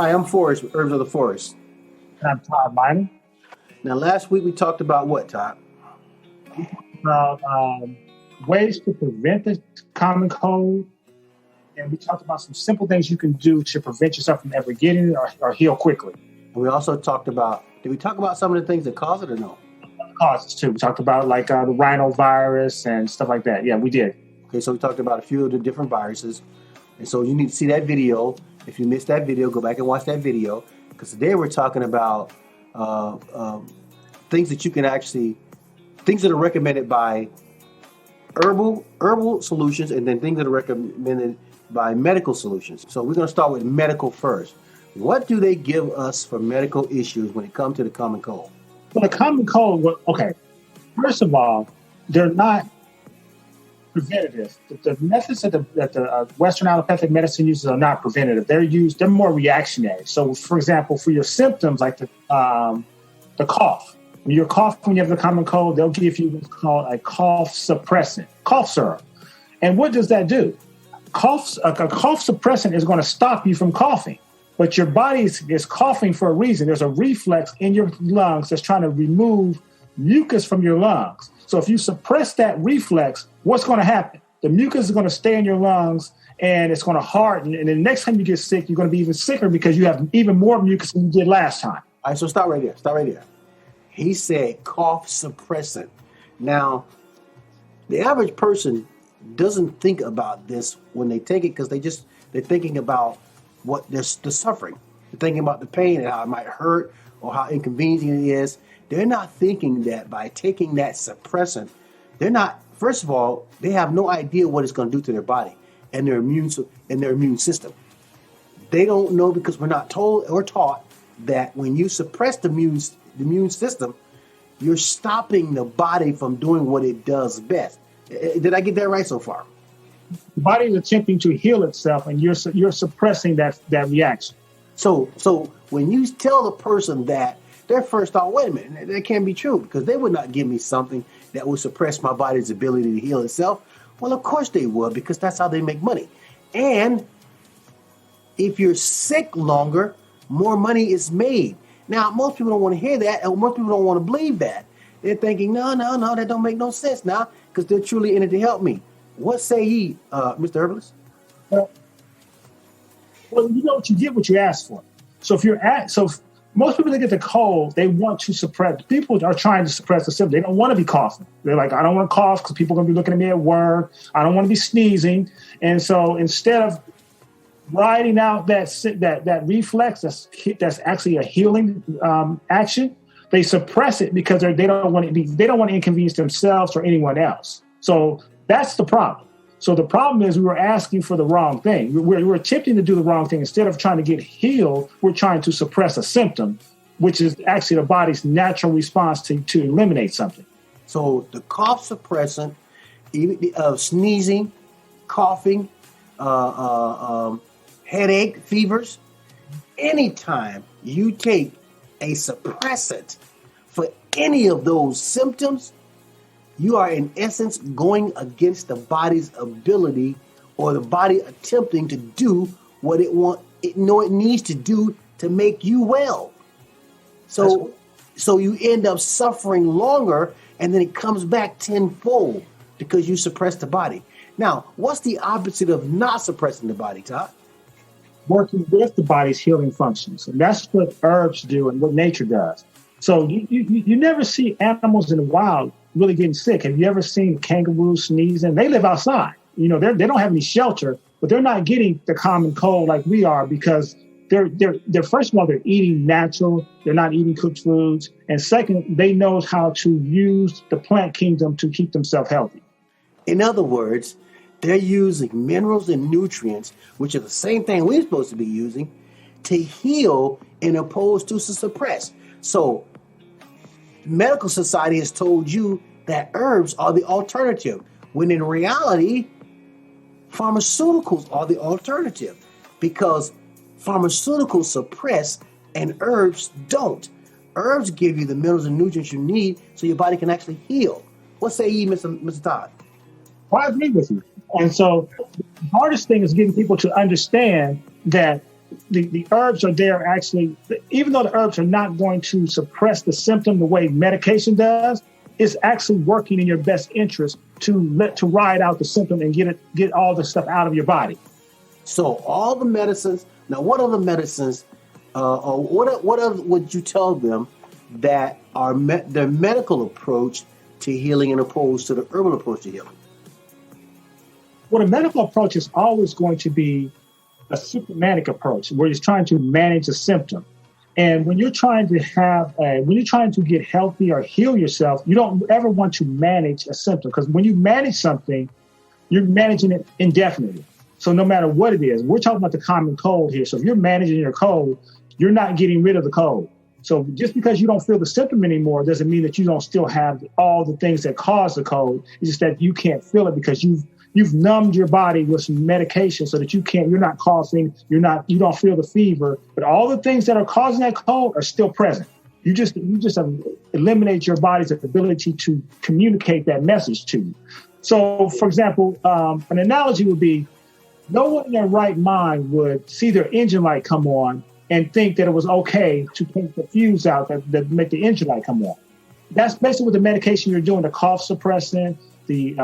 Hi, I'm Forrest with Herbs of the Forest. And I'm Todd Minor. Now, last week we talked about what, Todd? About ways to prevent the common cold. And we talked about some simple things you can do to prevent yourself from ever getting it or heal quickly. And we also talked about, did we talk about some of the things that cause it or no? Causes too. We talked about like the rhinovirus and stuff like that. Yeah, we did. Okay, so we talked about a few of the different viruses. And so you need to see that video. If you missed that video, go back and watch that video. Because today we're talking about things that you can actually, things that are recommended by herbal solutions, and then things that are recommended by medical solutions. So we're going to start with medical first. What do they give us for medical issues when it comes to the common cold? Well, the common cold, okay, first of all, they're not preventative. The methods that the Western allopathic medicine uses are not preventative. They're more reactionary. So, for example, for your symptoms like the cough, when you're coughing, when you have the common cold, they'll give you what's called a cough suppressant, cough syrup. And what does that do? A cough suppressant is going to stop you from coughing. But your body is coughing for a reason. There's a reflex in your lungs that's trying to remove mucus from your lungs. So if you suppress that reflex, what's going to happen? The mucus is going to stay in your lungs and it's going to harden. And the next time you get sick, you're going to be even sicker because you have even more mucus than you did last time. All right, so stop right there. He said cough suppressant. Now, the average person doesn't think about this when they take it because they're thinking about what they're suffering. They're thinking about the pain and how it might hurt or how inconvenient it is. They're not thinking that by taking that suppressant, first of all, they have no idea what it's going to do to their body and their immune system. They don't know because we're not told or taught that when you suppress the immune system, you're stopping the body from doing what it does best. Did I get that right so far? The body is attempting to heal itself, and you're suppressing that reaction. So when you tell the person that, their first thought, wait a minute, that can't be true because they would not give me something that would suppress my body's ability to heal itself. Well, of course they would because that's how they make money. And if you're sick longer, more money is made. Now, most people don't want to hear that, and most people don't want to believe that. They're thinking, no, that don't make no sense now because they're truly in it to help me. What say ye, Mr. Herbalist? Well, you know what you ask for. So most people that get the cold, they want to suppress. People are trying to suppress the symptoms. They don't want to be coughing. They're like, I don't want to cough because people are going to be looking at me at work. I don't want to be sneezing. And so instead of riding out that reflex, that's actually a healing action, they suppress it because they don't want to inconvenience themselves or anyone else. So that's the problem. So the problem is we were asking for the wrong thing. We're attempting to do the wrong thing. Instead of trying to get healed, we're trying to suppress a symptom, which is actually the body's natural response to eliminate something. So the cough suppressant, sneezing, coughing, headache, fevers, anytime you take a suppressant for any of those symptoms, you are in essence going against the body's ability or the body attempting to do what it needs to do to make you well. So you end up suffering longer and then it comes back tenfold because you suppress the body. Now, what's the opposite of not suppressing the body, Todd? Working with the body's healing functions. And that's what herbs do and what nature does. So you never see animals in the wild really getting sick. Have you ever seen kangaroos sneezing? They live outside. They don't have any shelter, but they're not getting the common cold like we are because they're first of all, they're eating natural. They're not eating cooked foods. And second, they know how to use the plant kingdom to keep themselves healthy. In other words, they're using minerals and nutrients, which are the same thing we're supposed to be using, to heal and opposed to suppress. So medical society has told you that herbs are the alternative, when in reality, pharmaceuticals are the alternative because pharmaceuticals suppress and herbs don't. Herbs give you the minerals and nutrients you need so your body can actually heal. What say ye, Mr. Todd? Well, I agree with you. And so the hardest thing is getting people to understand that the herbs are there actually, even though the herbs are not going to suppress the symptom the way medication does, it's actually working in your best interest to ride out the symptom and get all the stuff out of your body. So all the medicines. Now, what other medicines, or what other would you tell them that are their medical approach to healing, and opposed to the herbal approach to healing? Well, the medical approach is always going to be a symptomatic approach, where you're trying to manage a symptom. And when you're trying to get healthy or heal yourself, you don't ever want to manage a symptom, because when you manage something, you're managing it indefinitely. So no matter what it is, we're talking about the common cold here. So if you're managing your cold, you're not getting rid of the cold. So just because you don't feel the symptom anymore doesn't mean that you don't still have all the things that cause the cold. It's just that you can't feel it because you've numbed your body with some medication so that you don't feel the fever, but all the things that are causing that cold are still present. You just eliminate your body's ability to communicate that message to you. So, for example, an analogy would be, no one in their right mind would see their engine light come on and think that it was okay to take the fuse out that make the engine light come on. That's basically what the medication you're doing, the cough suppressant, the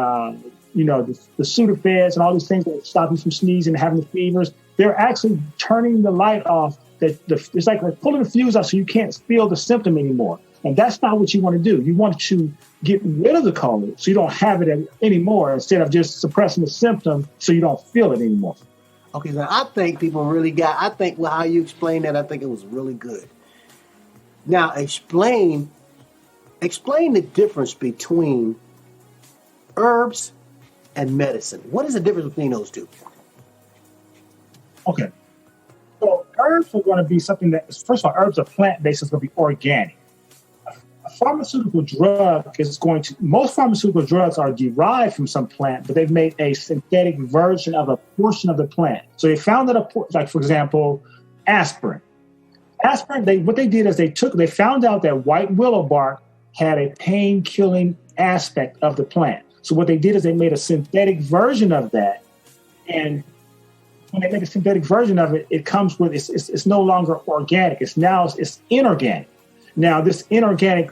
Sudafeds and all these things that stop you from sneezing and having the fevers. They're actually turning the light off. It's like pulling the fuse out so you can't feel the symptom anymore. And that's not what you want to do. You want to get rid of the cold so you don't have it anymore, instead of just suppressing the symptom so you don't feel it anymore. Okay, so I think people really how you explained that, I think it was really good. Now, explain the difference between herbs and medicine. What is the difference between those two? Okay. So herbs are going to be something that, first of all, herbs are plant-based. It's going to be organic. Most pharmaceutical drugs are derived from some plant, but they've made a synthetic version of a portion of the plant. So they found that, like, for example, aspirin. What they did is they found out that white willow bark had a pain-killing aspect of the plant. So what they did is they made a synthetic version of that. And when they make a synthetic version of it, it comes with, it's no longer organic. It's inorganic. Now, this inorganic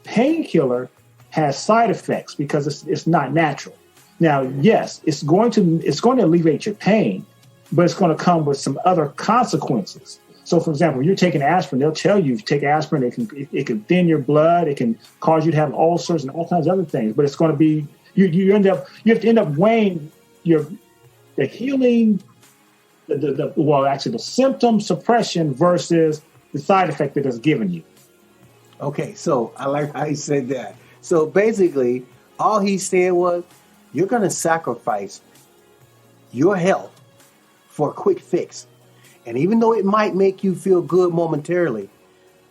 painkiller has side effects because it's not natural. Now, yes, it's going to alleviate your pain, but it's going to come with some other consequences. So, for example, when you're taking aspirin, they'll tell you if you take aspirin, it can thin your blood, it can cause you to have ulcers and all kinds of other things. But it's going to be you have to end up weighing the healing, the symptom suppression versus the side effect that it's given you. Okay, so I like how he said that. So basically, all he said was, you're going to sacrifice your health for a quick fix. And even though it might make you feel good momentarily,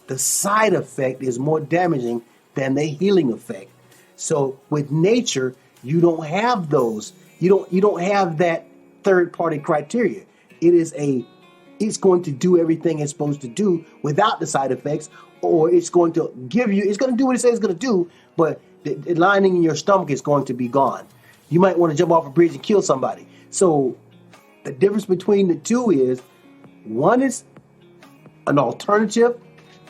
the side effect is more damaging than the healing effect. So with nature, you don't have those. You don't have that third-party criteria. It's going to do everything it's supposed to do without the side effects, or it's going to do what it says it's going to do, but the lining in your stomach is going to be gone. You might want to jump off a bridge and kill somebody. So the difference between the two is, one is an alternative,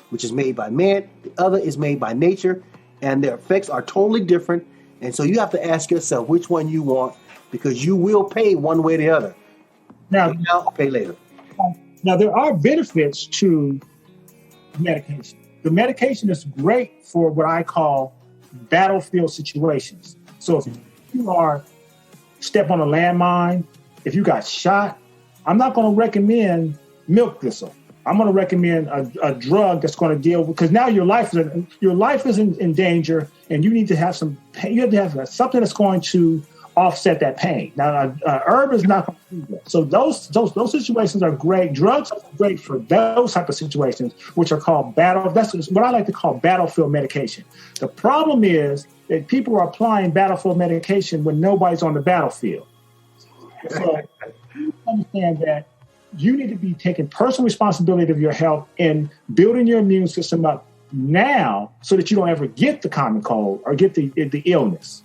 which is made by man. The other is made by nature, and their effects are totally different. And so you have to ask yourself which one you want, because you will pay one way or the other. Now, pay later. Now, there are benefits to medication. The medication is great for what I call battlefield situations. So if you step on a landmine, if you got shot, I'm not going to recommend milk thistle. I'm going to recommend a drug that's going to deal with, because now your life is in danger, and you need to have some pain. You have to have something that's going to offset that pain. Now, herb is not going to do that. So those situations are great. Drugs are great for those type of situations, which are called that's what I like to call battlefield medication. The problem is that people are applying battlefield medication when nobody's on the battlefield. So you understand that you need to be taking personal responsibility of your health and building your immune system up now so that you don't ever get the common cold or get the illness.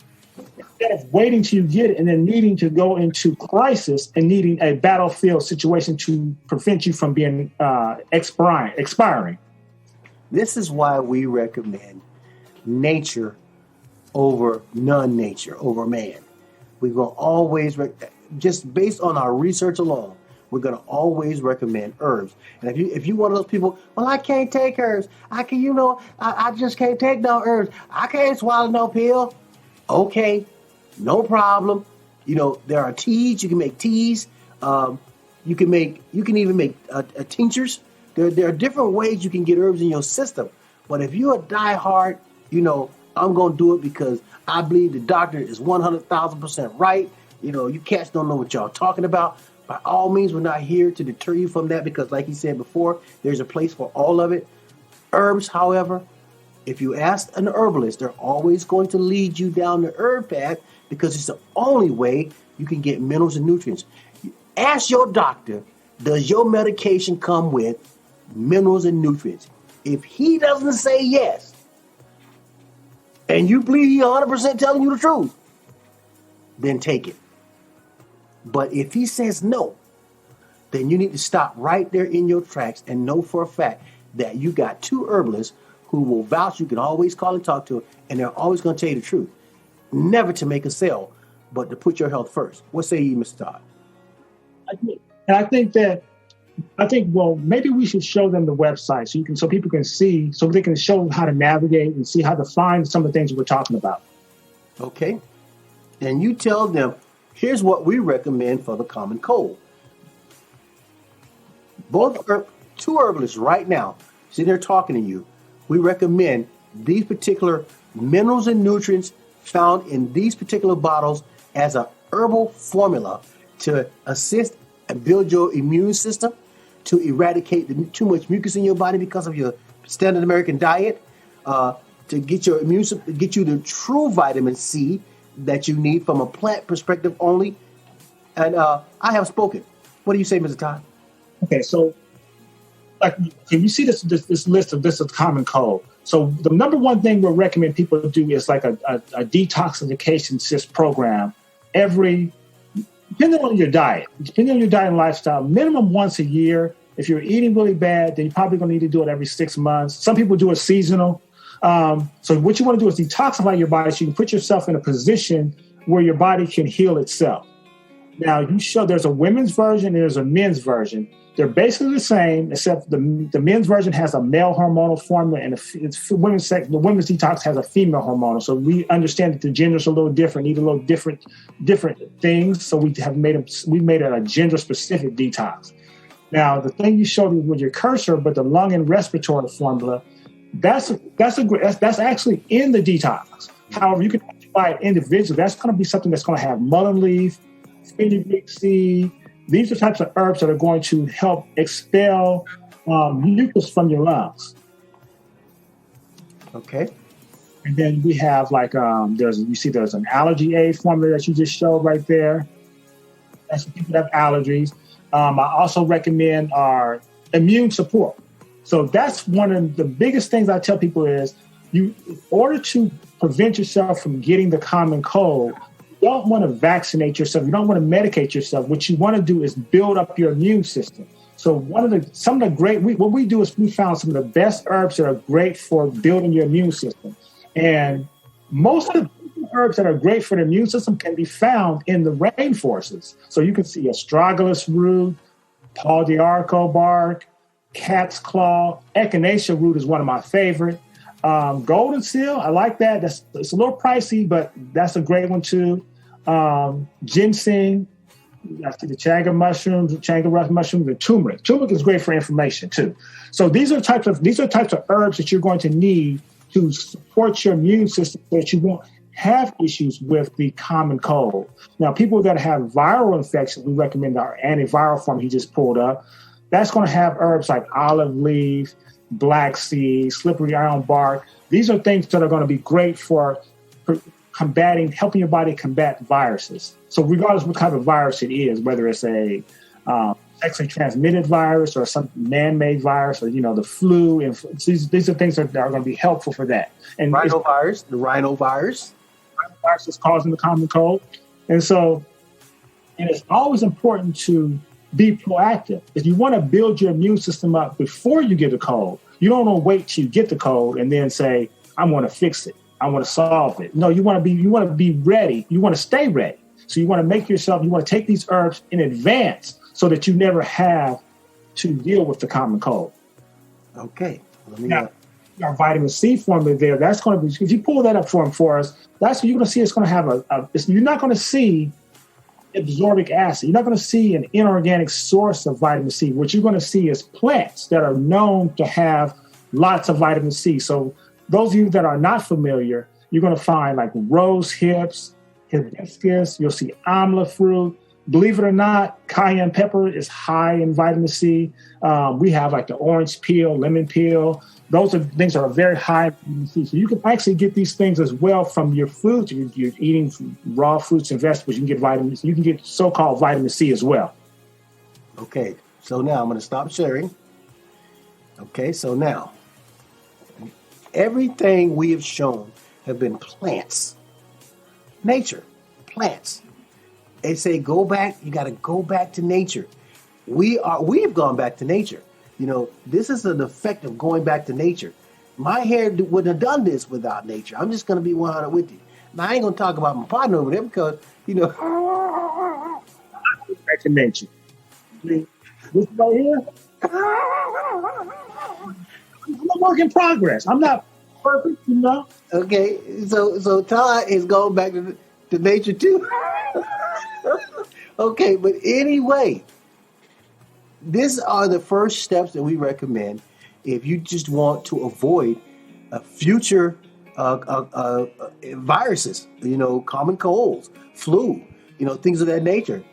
instead of waiting till you get it and then needing to go into crisis and needing a battlefield situation to prevent you from being expiring. This is why we recommend nature over non-nature, over man. We're going to always, just based on our research alone, we're going to always recommend herbs. And if you one of those people, well, I can't take herbs. I just can't take no herbs. I can't swallow no pill. Okay, no problem. There are teas. You can make teas. You can even make tinctures. There are different ways you can get herbs in your system. But if you're a diehard, I'm going to do it because I believe the doctor is 100,000% right. You cats don't know what y'all talking about. By all means, we're not here to deter you from that because, like he said before, there's a place for all of it. Herbs, however, if you ask an herbalist, they're always going to lead you down the herb path because it's the only way you can get minerals and nutrients. Ask your doctor, does your medication come with minerals and nutrients? If he doesn't say yes, and you believe he's 100% telling you the truth, then take it. But if he says no, then you need to stop right there in your tracks and know for a fact that you got two herbalists who will vouch. You can always call and talk to them, and they're always going to tell you the truth. Never to make a sale, but to put your health first. What say you, Mr. Todd? I think, well, maybe we should show them the website so people can see, so they can show how to navigate and see how to find some of the things we're talking about. Okay. And you tell them, here's what we recommend for the common cold. Two herbalists right now, sitting there talking to you, we recommend these particular minerals and nutrients found in these particular bottles as a herbal formula to assist and build your immune system, to eradicate too much mucus in your body because of your standard American diet, to get your immune system, get you the true vitamin C that you need from a plant perspective only. And I have spoken. What do you say, Mr. Todd? Okay, so can you see this list of this is common cold? So the number one thing we recommend people to do is like a detoxification program depending on your diet and lifestyle, minimum once a year. If you're eating really bad, then you're probably going to need to do it every 6 months. Some people do it seasonal. So what you want to do is detoxify your body so you can put yourself in a position where your body can heal itself. Now, there's a women's version and there's a men's version. They're basically the same, except the men's version has a male hormonal formula and the women's detox has a female hormonal. So we understand that the genders are a little different, need a little different things. So we made it a gender specific detox. Now, the thing you showed me with your cursor, but the lung and respiratory formula, that's actually in the detox. However, you can buy it individually. That's going to be something that's going to have mullein leaf, fenugreek seed. These are types of herbs that are going to help expel mucus from your lungs. Okay. And then we have there's an allergy aid formula that you just showed right there. That's for people that have allergies. I also recommend our immune support. So that's one of the biggest things I tell people is in order to prevent yourself from getting the common cold, you don't want to vaccinate yourself. You don't want to medicate yourself. What you want to do is build up your immune system. So what we do is we found some of the best herbs that are great for building your immune system. And most of the herbs that are great for the immune system can be found in the rainforests. So you can see astragalus root, Paul d'Arco bark, cat's claw, echinacea root is one of my favorite. Golden seal, I like that. It's a little pricey, but that's a great one too. Ginseng, I see the chaga mushrooms, the turmeric. Turmeric is great for inflammation too. So these are types of herbs that you're going to need to support your immune system so that you won't have issues with the common cold. Now, people that have viral infections, we recommend our antiviral form he just pulled up. That's going to have herbs like olive leaf, black seed, slippery iron bark. These are things that are going to be great for helping your body combat viruses. So regardless of what type of virus it is, whether it's a sexually transmitted virus or some man-made virus or, the flu, these are things that are going to be helpful for that. And the rhinovirus. virus that's causing the common cold. And so, and it's always important to be proactive. If you want to build your immune system up before you get a cold, you don't want to wait till you get the cold and then say, I want to fix it. I want to solve it. No, you want to be ready. You want to stay ready. So you want to make yourself, you want to take these herbs in advance so that you never have to deal with the common cold. Okay. Now, our vitamin C formula there, that's going to be, if you pull that up for us, that's what you're going to see. It's going to have you're not going to see absorbic acid. You're not going to see an inorganic source of vitamin C. What you're going to see is plants that are known to have lots of vitamin C. So those of you that are not familiar, you're going to find like rose hips, hibiscus, you'll see amla fruit. Believe it or not, cayenne pepper is high in vitamin C. We have like the orange peel, lemon peel. Those are things that are very high in vitamin C. So you can actually get these things as well from your foods. You're eating raw fruits and vegetables. You can get vitamins. You can get so-called vitamin C as well. Okay, so now I'm going to stop sharing. Okay, so now everything we have shown have been plants, nature, plants. They say go back. You got to go back to nature. We've gone back to nature. You know, this is an effect of going back to nature. My hair wouldn't have done this without nature. I'm just going to be 100 with you. Now, I ain't going to talk about my partner over there because, you know. Back to nature. This right here, I'm a work in progress. I'm not perfect, you know. Okay, so Todd is going back to nature too. Okay, but anyway, these are the first steps that we recommend if you just want to avoid future viruses, you know, common colds, flu, you know, things of that nature.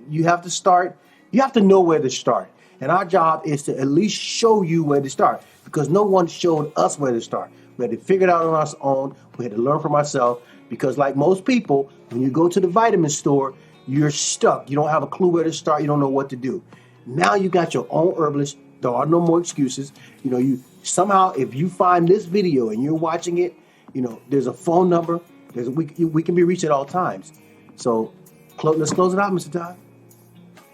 You have to start, you have to know where to start. And our job is to at least show you where to start because no one showed us where to start. We had to figure it out on our own. We had to learn from ourselves because like most people, when you go to the vitamin store, you're stuck. You don't have a clue where to start. You don't know what to do. Now you got your own herbalist. There are no more excuses. You know, you somehow, if you find this video and you're watching it, you know, there's a phone number. We can be reached at all times. So let's close it out, Mr. Todd.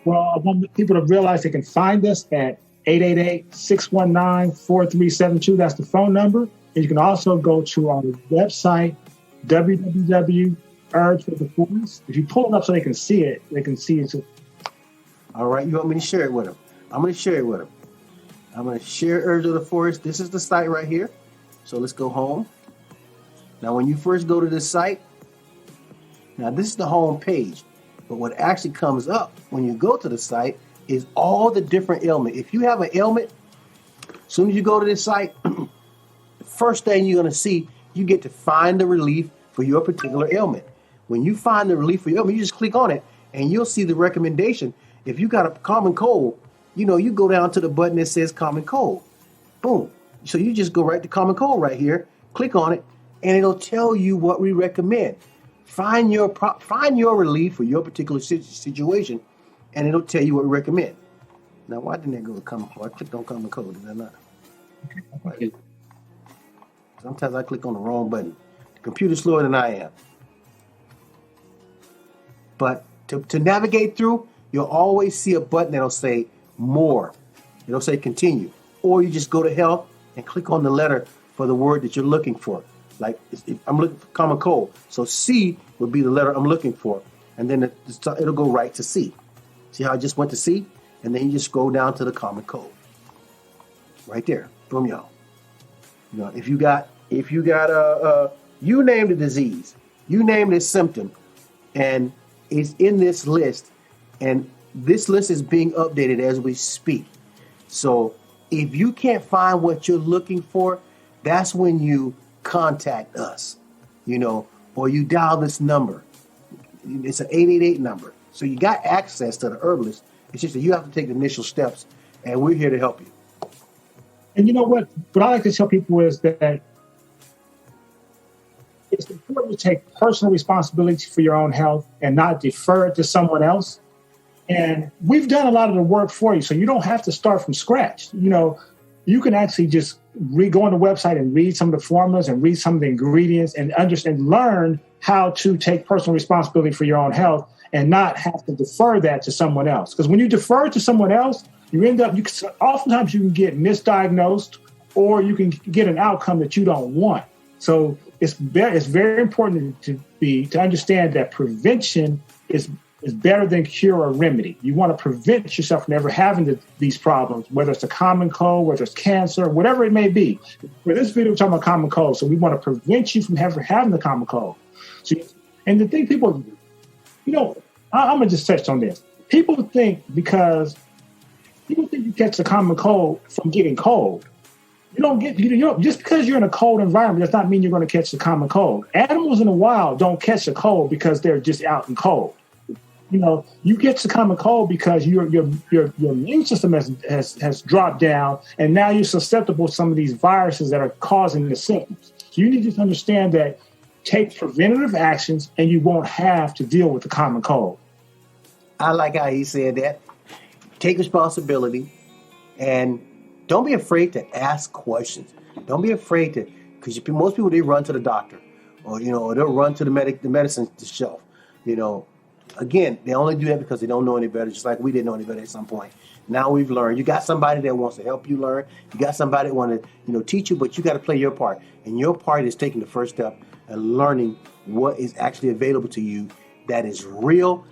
Well, I want people to realize they can find us at 888-619-4372. That's the phone number. And you can also go to our website, www.herbs for the forest. If you pull it up so they can see it too. All right, you want me to share it with them? I'm going to share it with them. I'm going to share Herbs of the Forest. This is the site right here. So let's go home. Now, when you first go to this site, now this is the home page. But what actually comes up when you go to the site is all the different ailments. If you have an ailment, as soon as you go to this site, the first thing you're going to see, you get to find the relief for your particular ailment. When you find the relief for your ailment, you just click on it and you'll see the recommendation. If you got a common cold, you know, you go down to the button that says common cold. Boom. So you just go right to common cold right here, click on it, and it'll tell you what we recommend. Find your relief for your particular situation, and it'll tell you what we recommend. Now, why didn't that go to common cold? I clicked on common cold, did I not? Sometimes I click on the wrong button. The computer's slower than I am. But to navigate through, you'll always see a button that'll say more. It'll say continue. Or you just go to health and click on the letter for the word that you're looking for. Like I'm looking for common cold. So C would be the letter I'm looking for. And then it'll go right to C. See how I just went to C? And then you just go down to the common cold. Right there. Boom, y'all. You know, if you got you name the disease, you name the symptom, and it's in this list, and this list is being updated as we speak. So if you can't find what you're looking for, that's when you contact us, you know, or you dial this number. It's an 888 number. So you got access to the herbalist. It's just that you have to take the initial steps, and we're here to help you. And you know what? What I like to tell people is that it's important to take personal responsibility for your own health and not defer it to someone else. And we've done a lot of the work for you, so you don't have to start from scratch. You know, you can actually just go on the website and read some of the formulas and read some of the ingredients and understand, learn how to take personal responsibility for your own health and not have to defer that to someone else. Because when you defer to someone else, oftentimes you can get misdiagnosed, or you can get an outcome that you don't want. So it's very important to understand that prevention is better than cure or remedy. You want to prevent yourself from ever having these problems, whether it's a common cold, whether it's cancer, whatever it may be. For this video, we're talking about common cold, so we want to prevent you from ever having the common cold. So, and the thing people, I'm going to just touch on this. People think you catch the common cold from getting cold. Just because you're in a cold environment does not mean you're going to catch the common cold. Animals in the wild don't catch the cold because they're just out in cold. You catch the common cold because your immune system has dropped down, and now you're susceptible to some of these viruses that are causing the symptoms. So you need to understand that. Take preventative actions, and you won't have to deal with the common cold. I like how he said that. Take responsibility, and don't be afraid to ask questions. Don't be afraid to, because most people, they run to the doctor, or they'll run to the medicine shelf. Again, they only do that because they don't know any better, just like we didn't know any better at some point. Now we've learned. You got somebody that wants to help you learn. You got somebody that want to, teach you, but you got to play your part. And your part is taking the first step and learning what is actually available to you that is real,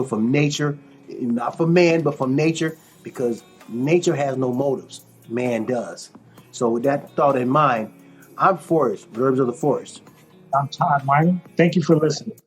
from nature, not from man, but from nature, because nature has no motives. Man does. So with that thought in mind, I'm Forrest, Verbs of the Forest. I'm Todd Minor. Thank you for listening.